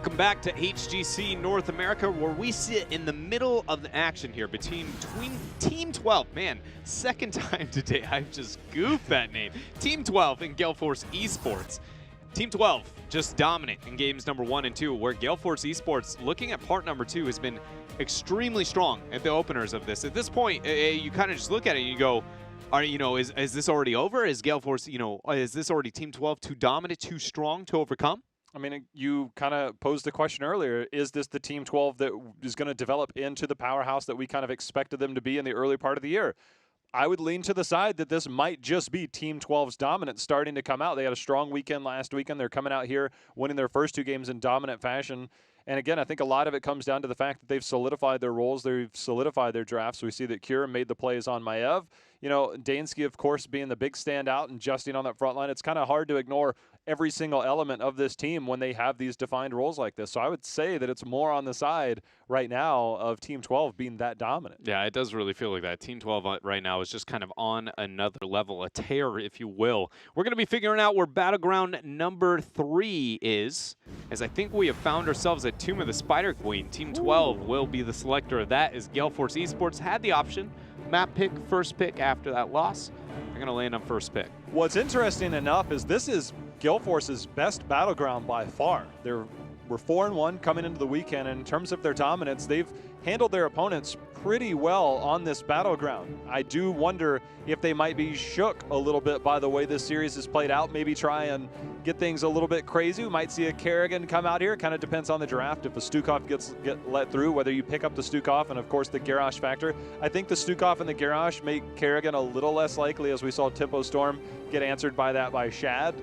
Welcome back to HGC North America, where we sit in the middle of the action here between Team 12. Man, second time today I've just goofed that name. Team 12 and Gale Force Esports. Team 12 just dominant in games number 1 and 2, where Gale Force Esports, looking at part number 2, has been extremely strong at the openers of this. At this point, you kind of just look at it and you go, is this already over? Is Gale Force, is this already Team 12 too dominant, too strong to overcome? I mean, you kind of posed the question earlier, is this the Team 12 that is going to develop into the powerhouse that we kind of expected them to be in the early part of the year? I would lean to the side that this might just be Team 12's dominance starting to come out. They had a strong weekend last weekend. They're coming out here, winning their first 2 games in dominant fashion. And again, I think a lot of it comes down to the fact that they've solidified their roles. They've solidified their drafts. We see that Kure made the plays on Maev. Dansky, of course, being the big standout and Justin on that front line. It's kind of hard to ignore every single element of this team when they have these defined roles like this. So I would say that it's more on the side right now of Team 12 being that dominant. Yeah, it does really feel like that. Team 12 right now is just kind of on another level, a tear, if you will. We're going to be figuring out where Battleground number 3 is, as I think we have found ourselves at Tomb of the Spider Queen. Team 12 will be the selector of that, as Gale Force Esports had the option. Map pick, first pick after that loss. They're going to land on first pick. What's interesting enough is this is Gale Force's best battleground by far. We're 4-1 coming into the weekend, and in terms of their dominance, they've handled their opponents pretty well on this battleground. I do wonder if they might be shook a little bit by the way this series has played out. Maybe try and get things a little bit crazy. We might see a Kerrigan come out here. It kind of depends on the draft. If a Stukov get let through, whether you pick up the Stukov and, of course, the Garrosh factor. I think the Stukov and the Garrosh make Kerrigan a little less likely, as we saw Tempo Storm get answered by that by Shad.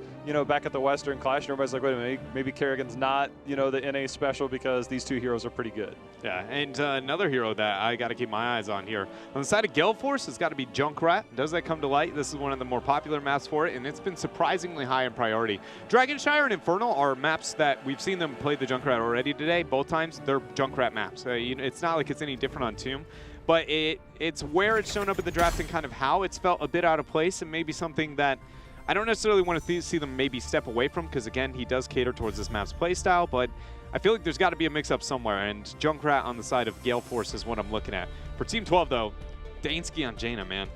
Back at the Western Clash, and everybody's like, wait a minute, maybe Kerrigan's not, the NA special, because these 2 heroes are pretty good. Yeah, and another hero that I got to keep my eyes on here. On the side of Gale Force, it's got to be Junkrat. Does that come to light? This is one of the more popular maps for it, and it's been surprisingly high in priority. Dragonshire and Infernal are maps that we've seen them play the Junkrat already today. Both times, they're Junkrat maps. It's not like it's any different on Tomb, but it's where it's shown up in the draft and kind of how it's felt a bit out of place, and maybe something that I don't necessarily want to see them maybe step away from, because, again, he does cater towards this map's playstyle, but I feel like there's got to be a mix-up somewhere, and Junkrat on the side of Gale Force is what I'm looking at. For Team 12, though, Dansky on Jaina, man.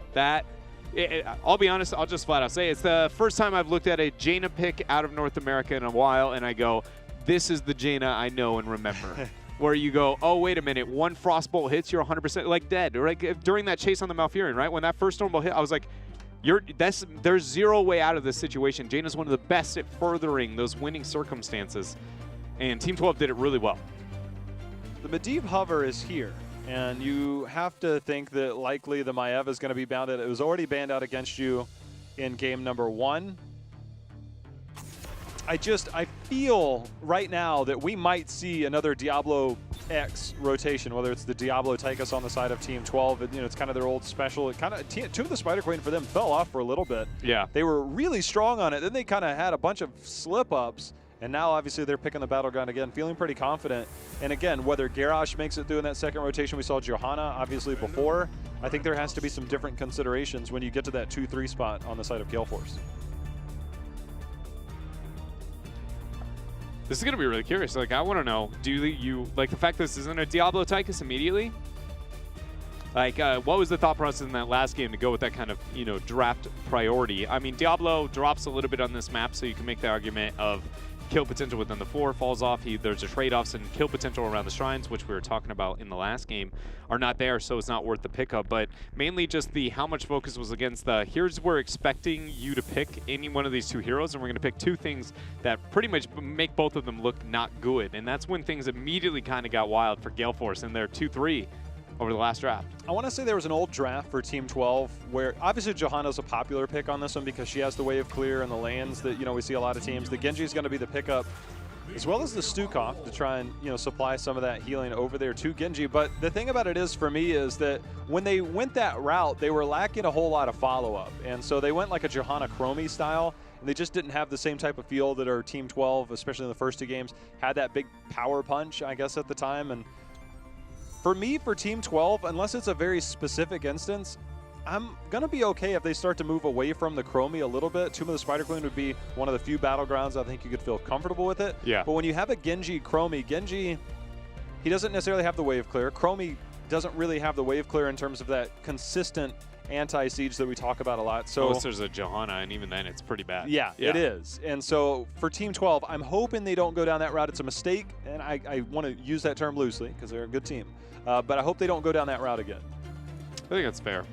I'll be honest, I'll just flat out say it's the first time I've looked at a Jaina pick out of North America in a while, and I go, this is the Jaina I know and remember. Where you go, oh, wait a minute, one Frostbolt hits, you're 100% like dead. Like during that chase on the Malfurion, right? When that first Stormbolt hit, I was like, there's zero way out of this situation. Jaina's one of the best at furthering those winning circumstances, and Team 12 did it really well. The Medivh hover is here, and you have to think that likely the Maev is going to be banned. It was already banned out against you in game number 1. I feel right now that we might see another Diablo X rotation, whether it's the Diablo Tychus on the side of Team 12. It's kind of their old special. Tomb of the Spider Queen for them fell off for a little bit. Yeah. They were really strong on it. Then they kind of had a bunch of slip-ups, and now obviously they're picking the battleground again, feeling pretty confident. And again, whether Garrosh makes it through in that second rotation, we saw Johanna obviously before. I think there has to be some different considerations when you get to that 2-3 spot on the side of Gale Force. This is going to be really curious. Like, I want to know, do you like the fact that this isn't a Diablo Tychus immediately? Like, what was the thought process in that last game to go with that kind of, draft priority? I mean, Diablo drops a little bit on this map, so you can make the argument of kill potential within the 4 falls off. There's a trade-offs, and kill potential around the shrines, which we were talking about in the last game, are not there, so it's not worth the pickup. But mainly just the how much focus was against the here's we're expecting you to pick any one of these 2 heroes, and we're going to pick 2 things that pretty much make both of them look not good. And that's when things immediately kind of got wild for Gale Force in their 2-3 over the last draft. I want to say there was an old draft for Team 12 where obviously Johanna's a popular pick on this one because she has the Wave Clear and the lands that we see a lot of teams. The Genji is going to be the pickup, as well as the Stukov, to try and supply some of that healing over there to Genji. But the thing about it is, for me, is that when they went that route, they were lacking a whole lot of follow-up, and so they went like a Johanna Chromie style, and they just didn't have the same type of feel that our Team 12, especially in the first 2 games, had that big power punch, I guess, at the time. And for me, for Team 12, unless it's a very specific instance, I'm going to be okay if they start to move away from the Chromie a little bit. Tomb of the Spider Queen would be one of the few battlegrounds I think you could feel comfortable with it. Yeah. But when you have a Genji Chromie, Genji, he doesn't necessarily have the wave clear. Chromie doesn't really have the wave clear in terms of that consistent anti-siege that we talk about a lot. So there's a Johanna, and even then it's pretty bad. Yeah, it is. And so for Team 12, I'm hoping they don't go down that route. It's a mistake, and I want to use that term loosely because they're a good team. But I hope they don't go down that route again. I think that's fair.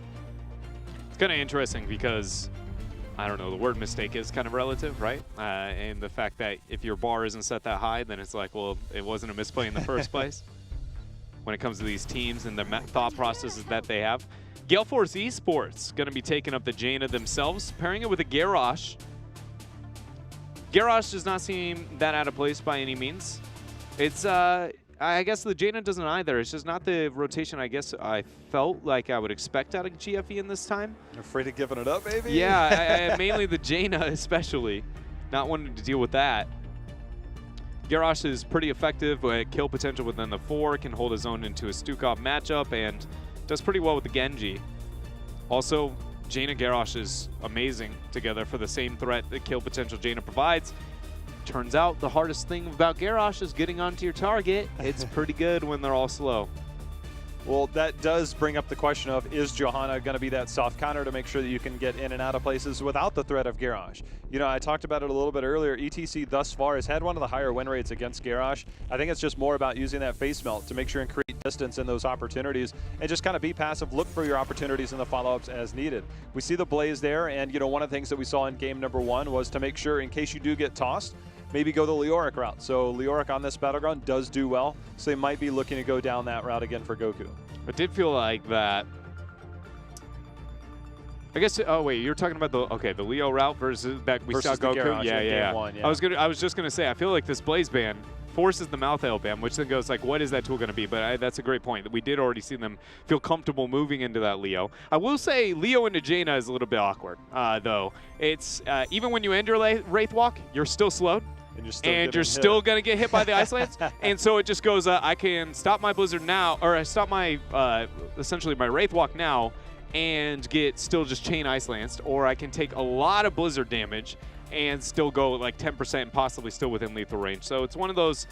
It's kind of interesting because, I don't know, the word mistake is kind of relative, right? And the fact that if your bar isn't set that high, then it's like, well, it wasn't a misplay in the first place. When it comes to these teams and the thought processes that they have. Gale Force Esports going to be taking up the Jaina themselves, pairing it with a Garrosh. Garrosh does not seem that out of place by any means. It's, I guess the Jaina doesn't either. It's just not the rotation I guess I felt like I would expect out of GFE in this time. You're afraid of giving it up, baby? Yeah, mainly the Jaina especially. Not wanting to deal with that. Garrosh is pretty effective with kill potential within the 4, can hold his own into a Stukov matchup, and does pretty well with the Genji. Also, Jaina Garrosh is amazing together for the same threat that kill potential Jaina provides. Turns out the hardest thing about Garrosh is getting onto your target. It's pretty good when they're all slow. Well, that does bring up the question of, is Johanna going to be that soft counter to make sure that you can get in and out of places without the threat of Garrosh? You know, I talked about it a little bit earlier. ETC thus far has had one of the higher win rates against Garrosh. I think it's just more about using that face melt to make sure and create distance in those opportunities and just kind of be passive, look for your opportunities in the follow-ups as needed. We see the Blaze there, and, you know, one of the things that we saw in game number 1 was to make sure in case you do get tossed, maybe go the Leoric route. So Leoric on this battleground does do well, so they might be looking to go down that route again for Goku. It did feel like that. I guess. Oh wait, you're talking about the Leo route versus that we saw Goku. Garrosh Yeah. One, yeah. I was just gonna say. I feel like this Blaze ban forces the mouth hail ban, which then goes like, what is that tool gonna be? But that's a great point. That we did already see them feel comfortable moving into that Leo. I will say Leo into Jaina is a little bit awkward, though. It's even when you end your Wraith Walk, you're still slowed. And you're still going to get hit by the Ice Lance. And so it just goes, I can stop my Blizzard now, or I stop my, essentially my Wraith Walk now, and get still just chain Ice Lanced, or I can take a lot of Blizzard damage and still go like 10% and possibly still within lethal range. So it's one of those,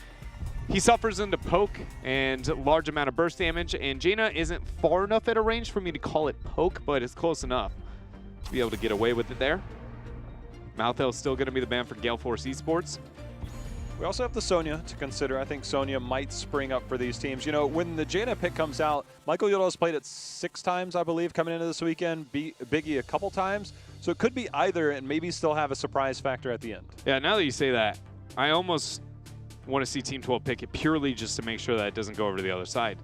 he suffers into poke and large amount of burst damage, and Jaina isn't far enough at a range for me to call it poke, but it's close enough to be able to get away with it there. Mouthhail is still going to be the ban for Gale Force Esports. We also have the Sonya to consider. I think Sonya might spring up for these teams. You know, when the Jaina pick comes out, Michael Yodo has played it 6 times, I believe, coming into this weekend. Biggie a couple times. So it could be either and maybe still have a surprise factor at the end. Yeah, now that you say that, I almost want to see Team 12 pick it purely just to make sure that it doesn't go over to the other side.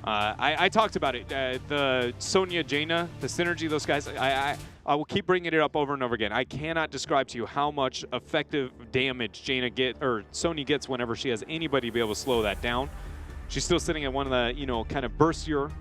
I talked about it. The Sonya, Jaina, the synergy, those guys, I will keep bringing it up over and over again. I cannot describe to you how much effective damage Sonya gets whenever she has anybody to be able to slow that down. She's still sitting at one of the, you know, kind of burstier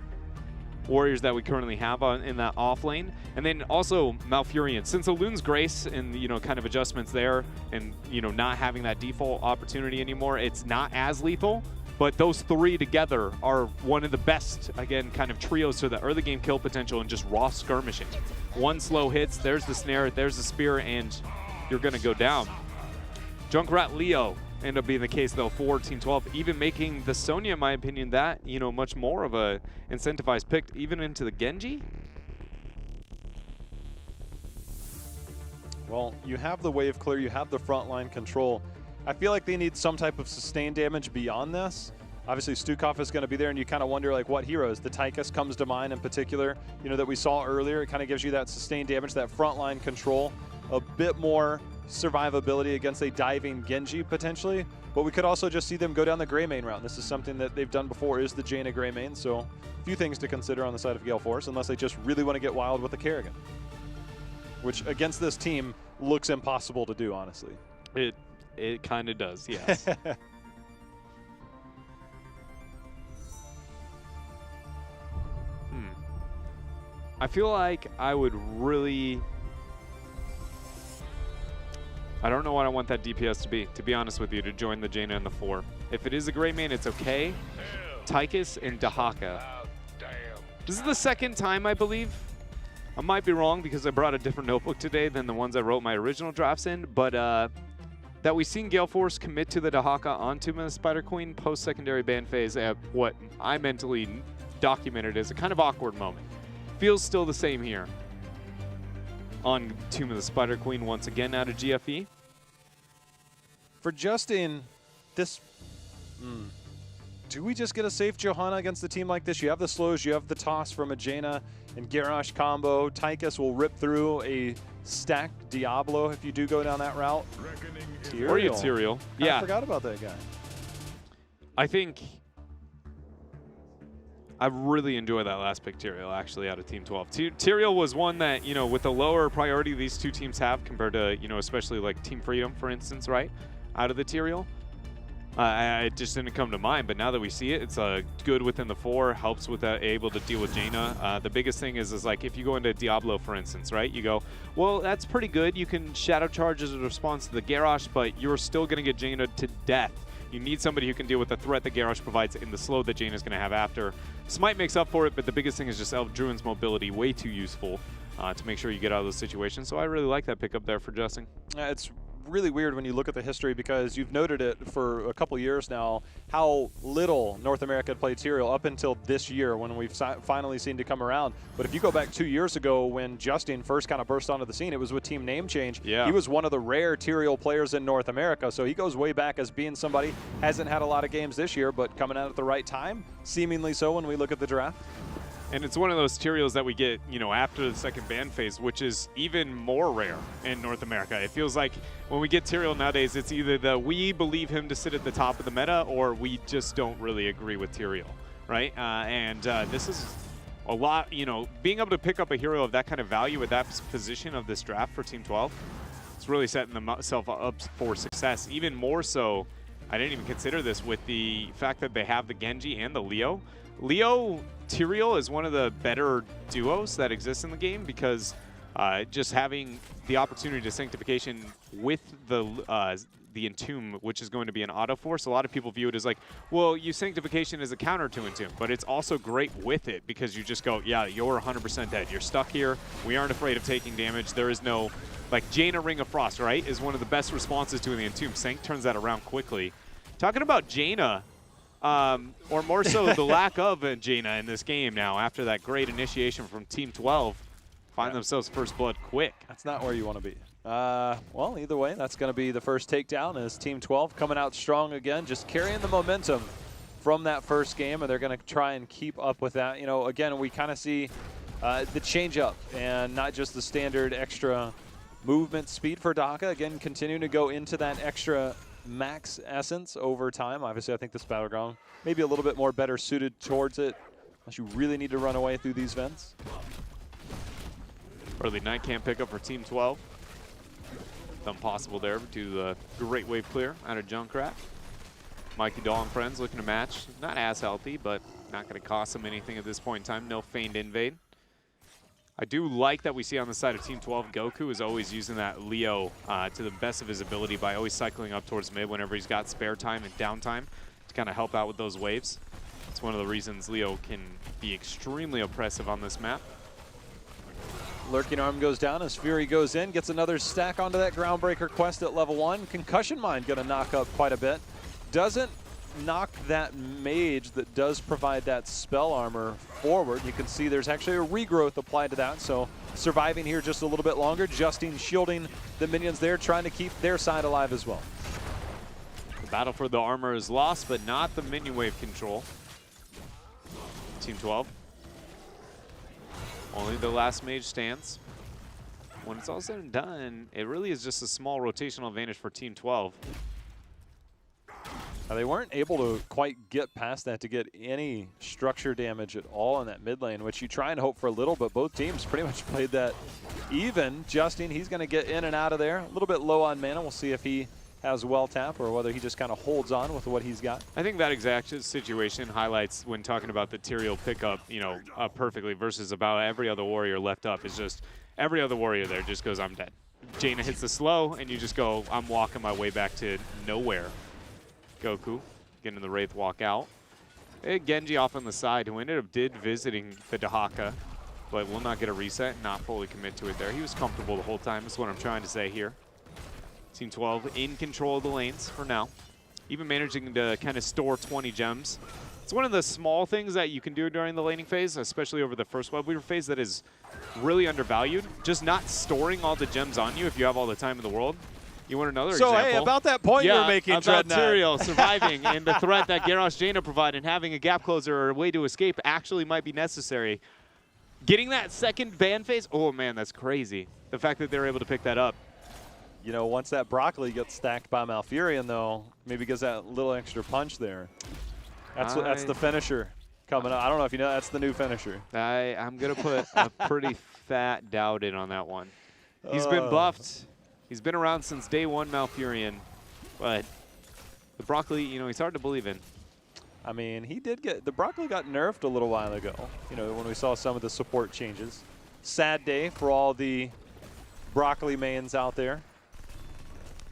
warriors that we currently have in that off lane. And then also Malfurion. Since Elun's Grace and, you know, kind of adjustments there and, you know, not having that default opportunity anymore, it's not as lethal. But those 3 together are one of the best, again, kind of trios to the early game kill potential and just raw skirmishing. 1 slow hits, there's the snare, there's the spear, and you're going to go down. Junkrat Leo end up being the case, though, for Team 12, even making the Sonya, in my opinion, that, you know, much more of a incentivized pick, even into the Genji. Well, you have the wave clear, you have the frontline control. I feel like they need some type of sustained damage beyond this. Obviously, Stukov is going to be there, and you kind of wonder, like, what heroes? The Tychus comes to mind in particular, you know, that we saw earlier. It kind of gives you that sustained damage, that frontline control, a bit more survivability against a diving Genji, potentially. But we could also just see them go down the Grey Main route. This is something that they've done before, is the Jaina Grey Main. So a few things to consider on the side of Gale Force, unless they just really want to get wild with the Kerrigan, which against this team looks impossible to do, honestly. It kind of does, yes. I feel like I would really... I don't know what I want that DPS to be honest with you, to join the Jaina in the 4. If it is a Grey Main, it's okay. Tychus and Dahaka. This is the second time, I believe, I might be wrong because I brought a different notebook today than the ones I wrote my original drafts in, but that we've seen Gale Force commit to the Dahaka on Tomb of the Spider Queen post-secondary ban phase at what I mentally documented as a kind of awkward moment. Feels still the same here on Tomb of the Spider Queen once again out of GFE. For Justin, this... do we just get a safe Johanna against a team like this? You have the slows, you have the toss from a Jaina and Garrosh combo. Tychus will rip through a stacked Diablo if you do go down that route. Or you Tyrael. Yeah. I forgot about that guy. I think I really enjoyed that last pick, Tyrael, actually, out of Team 12. Tyrael was one that, you know, with the lower priority these two teams have compared to, you know, especially like Team Freedom, for instance, right, out of the Tyrael. It just didn't come to mind, but now that we see it, it's good within the 4, helps with able to deal with Jaina. The biggest thing is like if you go into Diablo, for instance, right? You go, well, that's pretty good. You can Shadow Charge as a response to the Garrosh, but you're still going to get Jaina to death. You need somebody who can deal with the threat that Garrosh provides in the slow that Jaina's going to have after. Smite makes up for it, but the biggest thing is just Elf Druid's mobility, way too useful to make sure you get out of those situations. So I really like that pickup there for Justin. It's really weird when you look at the history because you've noted it for a couple years now how little North America had played Tyrael up until this year when we've finally seen to come around. But if you go back 2 years ago when Justin first kind of burst onto the scene, it was with Team Name Change. Yeah. He was one of the rare Tyrael players in North America, so he goes way back as being somebody, hasn't had a lot of games this year, but coming out at the right time, seemingly so when we look at the draft. And it's one of those Tyraels that we get, you know, after the second ban phase, which is even more rare in North America. It feels like when we get Tyrael nowadays, it's either we believe him to sit at the top of the meta or we just don't really agree with Tyrael, right? This is a lot, you know, being able to pick up a hero of that kind of value at that position of this draft for Team 12, it's really setting themselves up for success. Even more so, I didn't even consider this with the fact that they have the Genji and the Leo. Leo Tyrael is one of the better duos that exists in the game because just having the opportunity to Sanctification with the Entomb, which is going to be an auto force, a lot of people view it as like, well, you Sanctification as a counter to Entomb, but it's also great with it because you just go, yeah, you're 100% dead. You're stuck here. We aren't afraid of taking damage. There is no, like Jaina Ring of Frost, right, is one of the best responses to the Entomb. Sanct turns that around quickly. Talking about Jaina, or more so the lack of a Jaina in this game now after that great initiation from Team 12, find themselves first blood quick. That's not where you want to be. Well, either way, that's going to be the first takedown as Team 12 coming out strong again, just carrying the momentum from that first game, and they're going to try and keep up with that. You know, again, we kind of see the change up and not just the standard extra movement speed for Dahaka. Again, continuing to go into that extra max essence over time. Obviously, I think this Battleground maybe a little bit more better suited towards it, unless you really need to run away through these vents. Early night camp pickup for Team 12. Done possible there to the great wave clear out of Junkrat. Mikey Dahl and friends looking to match. Not as healthy, but not going to cost them anything at this point in time. No feigned invade. I do like that we see on the side of Team 12, Goku is always using that Leo to the best of his ability by always cycling up towards mid whenever he's got spare time and downtime to kind of help out with those waves. It's one of the reasons Leo can be extremely oppressive on this map. Lurking Arm goes down as Fury goes in, gets another stack onto that Groundbreaker quest at level 1. Concussion Mine going to knock up quite a bit. Doesn't knock that mage that does provide that spell armor forward. You can see there's actually a regrowth applied to that, so surviving here just a little bit longer. Justine shielding the minions there, trying to keep their side alive as well. The battle for the armor is lost, but not the minion wave control. Team 12. Only the last mage stands. When it's all said and done, it really is just a small rotational advantage for Team 12. Now, they weren't able to quite get past that to get any structure damage at all in that mid lane, which you try and hope for a little, but both teams pretty much played that even. Justine, he's going to get in and out of there. A little bit low on mana. We'll see if he has well tap or whether he just kind of holds on with what he's got. I think that exact situation highlights when talking about the Tyrael pickup, you know, perfectly versus about every other warrior left up is just every other warrior there just goes, I'm dead. Jaina hits the slow, and you just go, I'm walking my way back to nowhere. Goku getting the Wraith walk out. Genji off on the side, who ended up visiting the Dahaka. but will not get a reset, not fully commit to it there. He was comfortable the whole time, is what I'm trying to say here. Team 12 in control of the lanes for now, even managing to kind of store 20 gems. It's one of the small things that you can do during the laning phase, especially over the first web weaver phase, that is really undervalued. Just not storing all the gems on you if you have all the time in the world. You want another example? So, hey, about that point you were making, about Dreadnought. Tyrael surviving and the threat that Garrosh Jaina provided, and having a gap closer or a way to escape actually might be necessary. Getting that second ban phase, oh man, that's crazy. The fact that they're able to pick that up. You know, once that broccoli gets stacked by Malfurion, though, maybe gives that little extra punch there. That's the finisher coming up. I don't know if you know, that's the new finisher. I'm going to put a pretty fat doubt in on that one. He's been buffed. He's been around since day one, Malfurion, but the broccoli, you know, he's hard to believe in. I mean, the broccoli got nerfed a little while ago, you know, when we saw some of the support changes. Sad day for all the broccoli mains out there.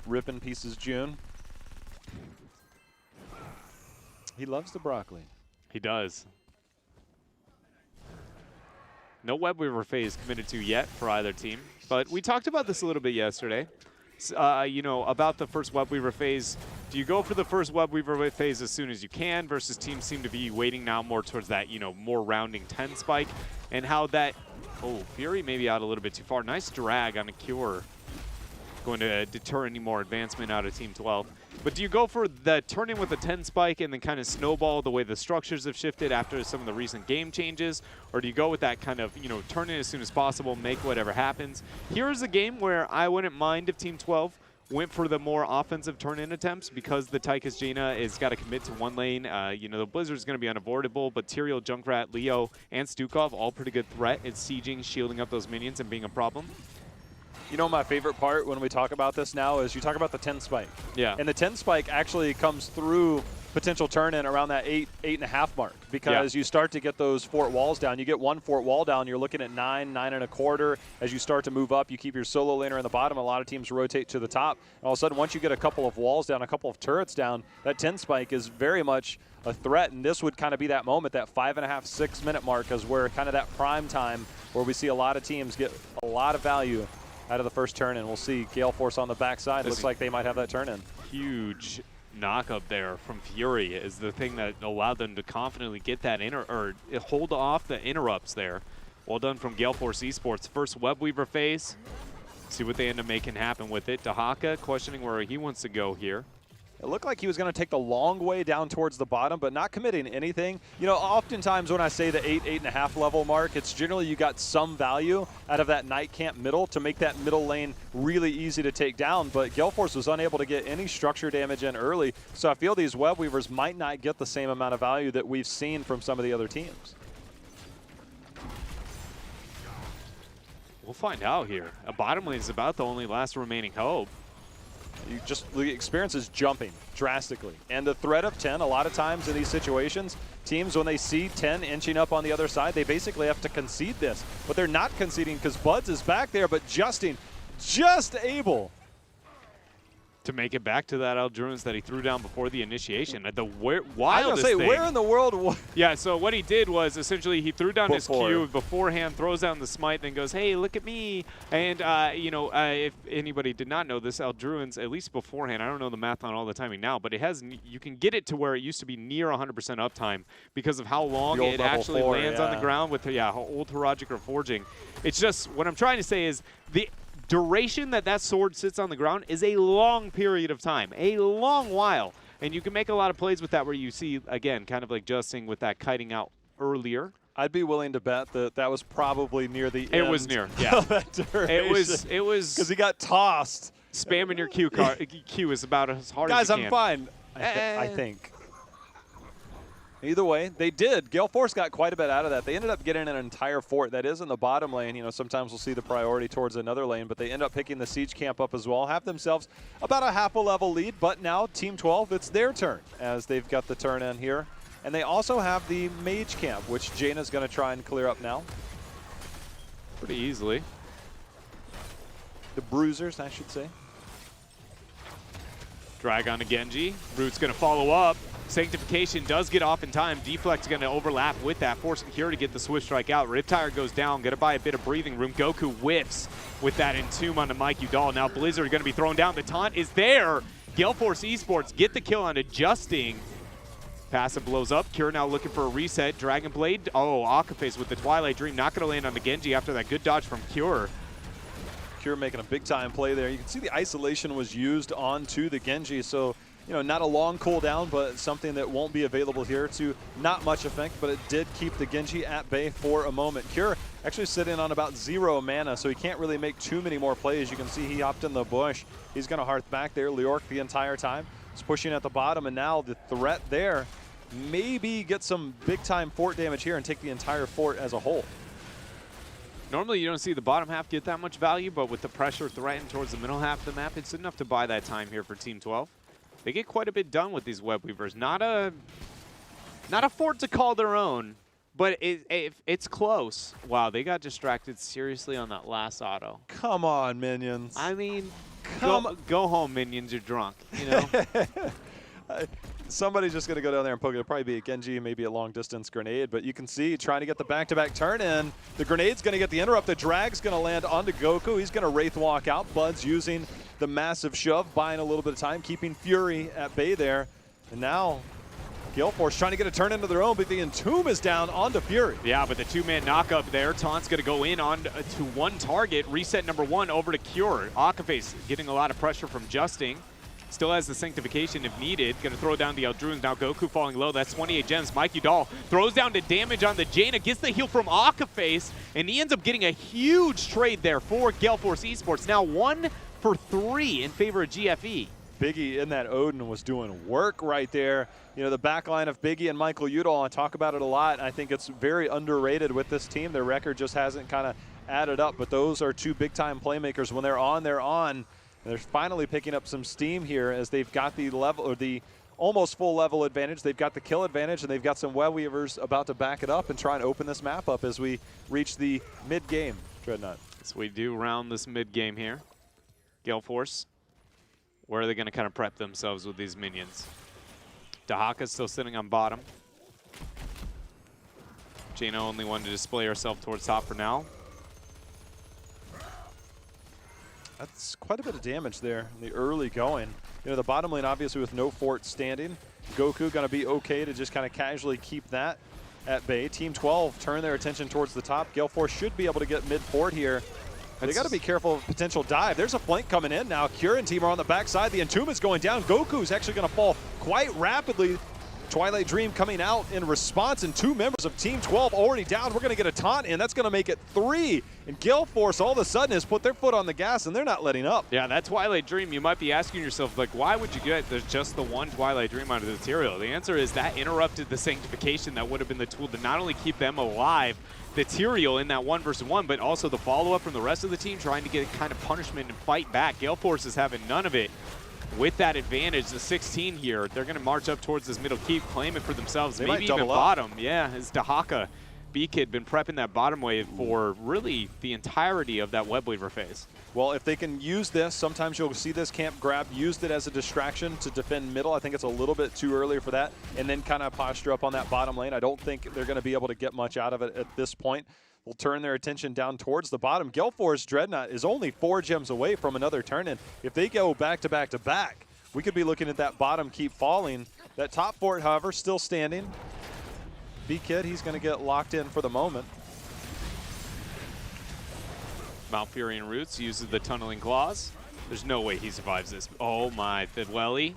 Ripping pieces June. He loves the broccoli. He does. No web weaver phase committed to yet for either team, but we talked about this a little bit yesterday. You know, about the first web weaver phase. Do you go for the first web weaver phase as soon as you can versus teams seem to be waiting now more towards that, you know, more rounding 10 spike, and how that, oh, Fury maybe out a little bit too far. Nice drag on a Cure. Going to deter any more advancement out of Team 12. But do you go for the turn-in with a 10 spike and then kind of snowball the way the structures have shifted after some of the recent game changes? Or do you go with that kind of, you know, turn in as soon as possible, make whatever happens? Here's a game where I wouldn't mind if Team 12 went for the more offensive turn-in attempts, because the Tychus Jaina is got to commit to one lane. You know, the Blizzard's going to be unavoidable, but Tyrael, Junkrat, Leo, and Stukov, all pretty good threat at sieging, shielding up those minions, and being a problem. You know, my favorite part when we talk about this now is you talk about the 10 spike. Yeah. And the 10 spike actually comes through potential turn-in around that 8.5 mark, because you start to get those fort walls down. You get one fort wall down, you're looking at 9.25. As you start to move up, you keep your solo laner in the bottom. A lot of teams rotate to the top. And all of a sudden, once you get a couple of walls down, a couple of turrets down, that 10 spike is very much a threat. And this would kind of be that moment, that 5.5, 6 minute mark, is where kind of that prime time where we see a lot of teams get a lot of value out of the first turn-in. We'll see Gale Force on the backside. Looks like they might have that turn-in. Huge knock up there from Fury is the thing that allowed them to confidently get that hold off the interrupts there. Well done from Gale Force Esports. First web weaver phase. See what they end up making happen with it. Dahaka questioning where he wants to go here. It looked like he was going to take the long way down towards the bottom, but not committing anything. You know, oftentimes when I say the 8.5 level mark, it's generally you got some value out of that night camp middle to make that middle lane really easy to take down, but Gale Force was unable to get any structure damage in early, so I feel these web weavers might not get the same amount of value that we've seen from some of the other teams. We'll find out here. A bottom lane is about the only last remaining hope. The experience is jumping drastically. And the threat of 10, a lot of times in these situations, teams, when they see 10 inching up on the other side, they basically have to concede this. But they're not conceding because Buds is back there, but Justin just able to make it back to that Eldruins that he threw down before the initiation. The wildest I was gonna say, thing. where in the world? Yeah, so what he did was essentially he threw down his Q beforehand, throws down the smite, then goes, hey, look at me. And, you know, if anybody did not know this, Eldruins, at least beforehand, I don't know the math on all the timing now, but it has, you can get it to where it used to be near 100% uptime because of how long it actually lands on the ground with, old Haragic or Forging. It's just, what I'm trying to say is the duration that sword sits on the ground is a long period of time, a long while. And you can make a lot of plays with that where you see, again, kind of like Justing with that kiting out earlier. I'd be willing to bet that that was probably near the end. It was near, yeah. It was because he got tossed. Spamming your Q is about as hard Guys, as you can. Guys, I'm fine, I think. Either way, they did. Gale Force got quite a bit out of that. They ended up getting an entire fort that is in the bottom lane. You know, sometimes we'll see the priority towards another lane, but they end up picking the siege camp up as well. Have themselves about a half a level lead, but now Team 12, it's their turn as they've got the turn in here. And they also have the mage camp, which Jaina's going to try and clear up now. Pretty easily. The bruisers, I should say. Drag on to Genji. Root's going to follow up. Sanctification does get off in time. Deflect's going to overlap with that, forcing Cure to get the Swift Strike out. Riptire goes down, going to buy a bit of breathing room. Goku whiffs with that Entomb onto Mike Udall. Now Blizzard going to be thrown down. The taunt is there. Gale Force Esports get the kill on Adjusting. Passive blows up. Cure now looking for a reset. Dragon Blade. Oh, Akaface with the Twilight Dream. Not going to land on the Genji after that good dodge from Cure. Cure making a big-time play there. You can see the isolation was used onto the Genji, so you know, not a long cooldown, but something that won't be available here to not much effect, but it did keep the Genji at bay for a moment. Cure actually sitting on about 0 mana, so he can't really make too many more plays. You can see he hopped in the bush. He's going to hearth back there. Leoric the entire time. He's pushing at the bottom, and now the threat there, maybe get some big-time fort damage here and take the entire fort as a whole. Normally you don't see the bottom half get that much value, but with the pressure threatened towards the middle half of the map, it's enough to buy that time here for Team 12. They get quite a bit done with these Web Weavers. Not a fort to call their own, but it's close. Wow, they got distracted seriously on that last auto. Come on, minions. I mean, go home, minions. You're drunk, you know? Somebody's just going to go down there and poke it. It'll probably be a Genji, maybe a long-distance grenade, but you can see trying to get the back-to-back turn in. The grenade's going to get the interrupt. The drag's going to land onto Goku. He's going to Wraith walk out. Bud's using the massive shove, buying a little bit of time, keeping Fury at bay there. And now Gale Force trying to get a turn into their own, but the Entomb is down onto Fury. Yeah, but the two-man knock-up there. Taunt's going to go in on to one target. Reset number 1 over to Cure. Akaface getting a lot of pressure from Justing. Still has the Sanctification if needed. Going to throw down the Eldruins. Now Goku falling low. That's 28 gems. Mike Udall throws down the damage on the Jaina. Gets the heal from Akaface. And he ends up getting a huge trade there for Gale Force Esports. Now 1 for 3 in favor of GFE. Biggie in that Odin was doing work right there. You know, the back line of Biggie and Michael Udall, I talk about it a lot. I think it's very underrated with this team. Their record just hasn't kind of added up. But those are two big-time playmakers. When they're on, they're on. And they're finally picking up some steam here as they've got the level, or the almost full level advantage. They've got the kill advantage, and they've got some Web Weavers about to back it up and try and open this map up as we reach the mid-game, Dreadnought. So we do round this mid-game here. Gale Force, where are they going to kind of prep themselves with these minions? Dahaka's still sitting on bottom. Jaina only one to display herself towards top for now. That's quite a bit of damage there in the early going. You know, the bottom lane obviously with no fort standing. Goku going to be okay to just kind of casually keep that at bay. Team 12 turn their attention towards the top. Gale Force should be able to get mid-fort here. They got to be careful of potential dive. There's a flank coming in now. Cure and team are on the backside. The Entomb is going down. Goku's actually going to fall quite rapidly. Twilight Dream coming out in response, and 2 members of Team 12 already down. We're going to get a taunt in. That's going to make it 3. And Gale Force all of a sudden has put their foot on the gas, and they're not letting up. Yeah, that Twilight Dream, you might be asking yourself, like, why would you get there's just the one Twilight Dream out of the material? The answer is that interrupted the Sanctification that would have been the tool to not only keep them alive, the Tyrael in that 1-versus-1, but also the follow-up from the rest of the team trying to get kind of punishment and fight back. Gale Force is having none of it. With that advantage, the 16 here, they're going to march up towards this middle keep, claim it for themselves, they maybe even bottom. Yeah, as Dahaka, B-Kid been prepping that bottom wave for really the entirety of that Web Weaver phase. Well, if they can use this, sometimes you'll see this camp grab, used it as a distraction to defend middle. I think it's a little bit too early for that, and then kind of posture up on that bottom lane. I don't think they're going to be able to get much out of it at this point. Will turn their attention down towards the bottom. Gale Force Dreadnought is only 4 gems away from another turn-in. If they go back-to-back to back, we could be looking at that bottom keep falling. That top fort, however, still standing. B-Kid, he's going to get locked in for the moment. Malfurion Roots uses the Tunneling Claws. There's no way he survives this. Oh my, the Welly.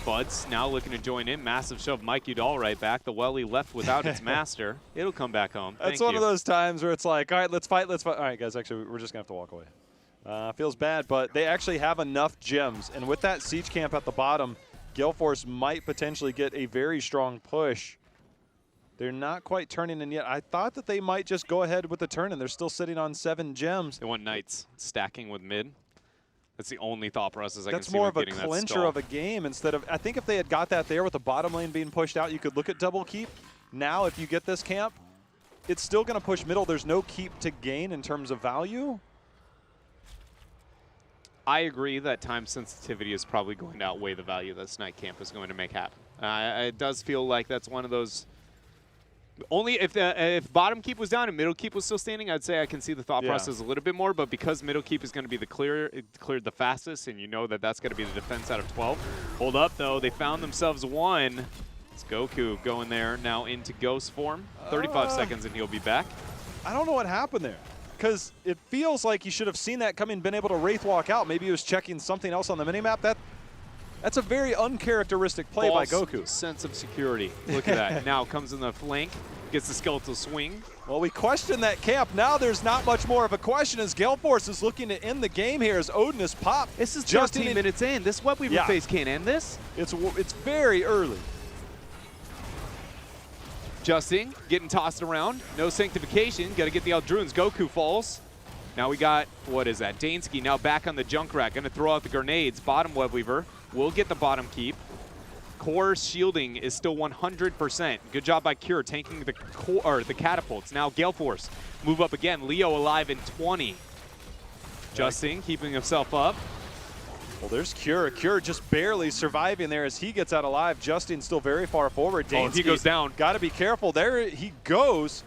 Bud's now looking to join in. Massive shove. Mike Udall right back. The Welly left without its master. It'll come back home. That's one of those times where it's like, all right, let's fight, let's fight. All right, guys, actually, we're just going to have to walk away. Feels bad, but they actually have enough gems. And with that siege camp at the bottom, Gale Force might potentially get a very strong push. They're not quite turning in yet. I thought that they might just go ahead with the turn, and they're still sitting on 7 gems. They want Knights stacking with mid. That's the only thought process I can see. That's more of a clincher of a game instead of, I think if they had got that there with the bottom lane being pushed out, you could look at double keep. Now, if you get this camp, it's still going to push middle. There's no keep to gain in terms of value. I agree that time sensitivity is probably going to outweigh the value that Snipe Camp is going to make happen. It does feel like that's one of those. Only if bottom keep was down and middle keep was still standing, I'd say I can see the thought process a little bit more. But because middle keep is going to be the it cleared the fastest, and you know that that's going to be the defense out of 12. Hold up, though. They found themselves one. It's Goku going there now into ghost form. 35 seconds, and he'll be back. I don't know what happened there, because it feels like he should have seen that coming, been able to wraith walk out. Maybe he was checking something else on the minimap. That's a very uncharacteristic play by Goku. Sense of security. Look at that. Now comes in the flank, gets the skeletal swing. Well, we question that camp. Now there's not much more of a question as Gale Force is looking to end the game here as Odin is popped. This is 13 minutes in. This Web Weaver phase can't end this. It's very early. Justin getting tossed around. No sanctification. Got to get the Eldruins. Goku falls. Now we got, what is that? Dansky now back on the Junkrat. Going to throw out the grenades. Bottom Web Weaver will get the bottom keep. Core shielding is still 100%. Good job by Cure tanking the the catapults. Now Gale Force move up again. Leo alive in 20. Justin keeping himself up. Well, there's Cure. Cure just barely surviving there as he gets out alive. Justin still very far forward. He goes down. Got to be careful. There he goes.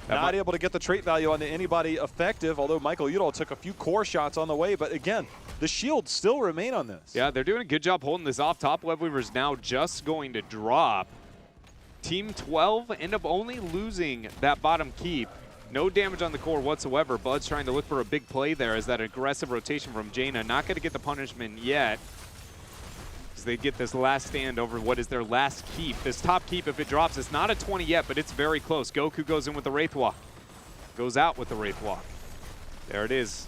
Not able to get the trait value onto anybody effective, although Michael Udall took a few core shots on the way. But again, the shields still remain on this. Yeah, they're doing a good job holding this off. Top Web Weaver's now just going to drop. Team 12 end up only losing that bottom keep. No damage on the core whatsoever. Bud's trying to look for a big play there as that aggressive rotation from Jaina. Not going to get the punishment yet. They get this last stand over what is their last keep. This top keep, if it drops, it's not a 20 yet, but it's very close. Goku goes in with the Wraith Walk. Goes out with the Wraith Walk. There it is.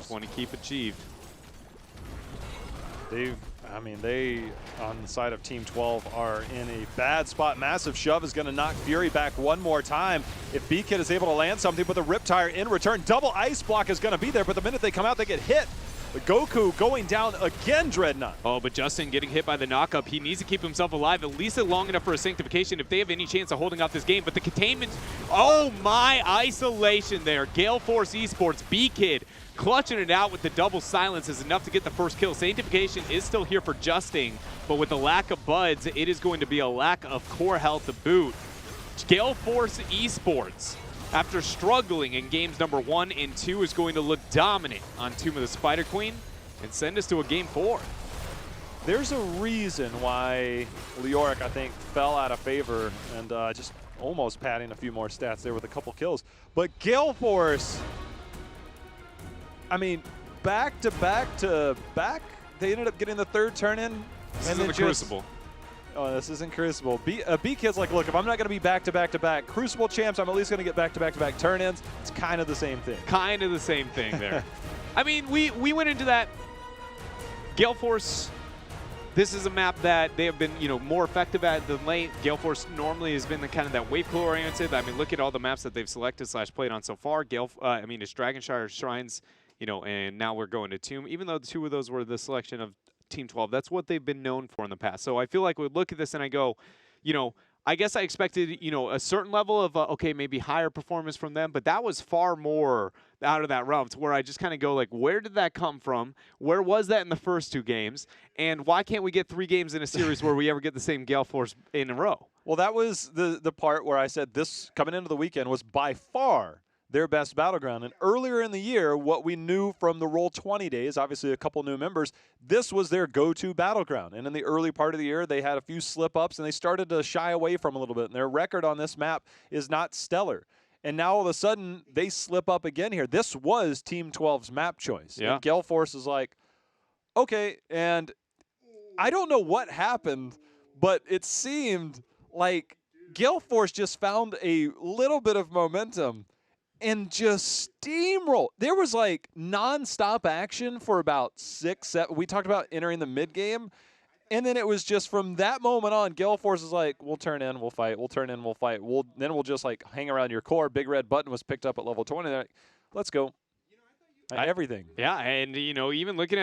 20 keep achieved. They, on the side of Team 12, are in a bad spot. Massive shove is going to knock Fury back one more time. If B-Kid is able to land something with a Riptire in return, double ice block is going to be there, but the minute they come out, they get hit. But Goku going down again, Dreadnought. Oh, but Justin getting hit by the knockup. He needs to keep himself alive, at least long enough for a sanctification if they have any chance of holding out this game. But the containment, oh my, isolation there. Gale Force Esports, B-Kid clutching it out with the double silence is enough to get the first kill. Sanctification is still here for Justin, but with the lack of buds, it is going to be a lack of core health to boot. Gale Force Esports, after struggling in games number 1 and 2, is going to look dominant on Tomb of the Spider Queen and send us to a game 4. There's a reason why Leoric, I think, fell out of favor and just almost padding a few more stats there with a couple kills. But Gale Force, back to back, they ended up getting the third turn in. This is the Crucible. Oh, this isn't Crucible. B-Kid's like, look, if I'm not going to be back-to-back-to-back Crucible champs, I'm at least going to get back-to-back-to-back turn-ins. It's kind of the same thing. Kind of the same thing there. We went into that. Gale Force, this is a map that they have been, more effective at than late. Gale Force normally has been the kind of that wave pool oriented. Look at all the maps that they've selected / played on so far. It's Dragonshire, Shrines, and now we're going to Tomb. Even though the 2 of those were the selection of Team 12. That's what they've been known for in the past. So I feel like we look at this and I go, I guess I expected, a certain level of, okay, maybe higher performance from them, but that was far more out of that realm to where I just kind of go like, where did that come from? Where was that in the first 2 games? And why can't we get 3 games in a series where we ever get the same Gale Force in a row? Well, that was the part where I said this coming into the weekend was by far their best battleground. And earlier in the year, what we knew from the Roll20 days, obviously a couple new members, this was their go-to battleground. And in the early part of the year, they had a few slip-ups and they started to shy away from a little bit. And their record on this map is not stellar. And now all of a sudden, they slip up again here. This was Team 12's map choice. Yeah. And Gale Force is like, okay. And I don't know what happened, but it seemed like Gale Force just found a little bit of momentum and just steamroll. There was like non-stop action for about 6, 7. We talked about entering the mid-game, and then it was just from that moment on, Gale Force is like, we'll turn in, we'll fight, we'll turn in, we'll fight. Then we'll just like hang around your core. Big red button was picked up at level 20. They're like, let's go. Everything. Yeah, and even looking at